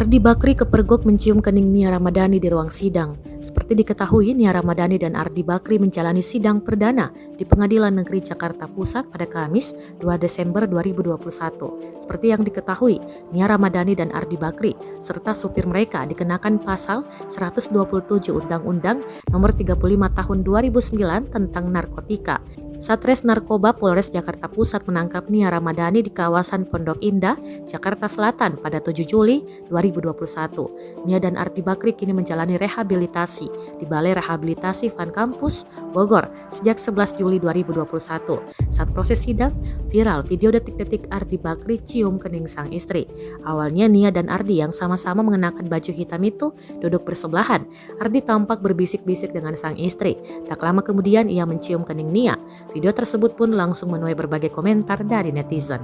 Ardi Bakri kepergok mencium kening Nia Ramadhani di ruang sidang. Seperti diketahui, Nia Ramadhani dan Ardi Bakri menjalani sidang perdana di Pengadilan Negeri Jakarta Pusat pada Kamis 2 Desember 2021. Seperti yang diketahui, Nia Ramadhani dan Ardi Bakri serta supir mereka dikenakan pasal 127 Undang-Undang Nomor 35 Tahun 2009 tentang narkotika. Satres Narkoba Polres Jakarta Pusat menangkap Nia Ramadhani di kawasan Pondok Indah, Jakarta Selatan pada 7 Juli 2021. Nia dan Ardi Bakri kini menjalani rehabilitasi di Balai Rehabilitasi Van Kampus, Bogor sejak 11 Juli 2021. Saat proses sidang, viral video detik-detik Ardi Bakri cium kening sang istri. Awalnya Nia dan Ardi yang sama-sama mengenakan baju hitam itu duduk bersebelahan. Ardi tampak berbisik-bisik dengan sang istri. Tak lama kemudian ia mencium kening Nia. Video tersebut pun langsung menuai berbagai komentar dari netizen.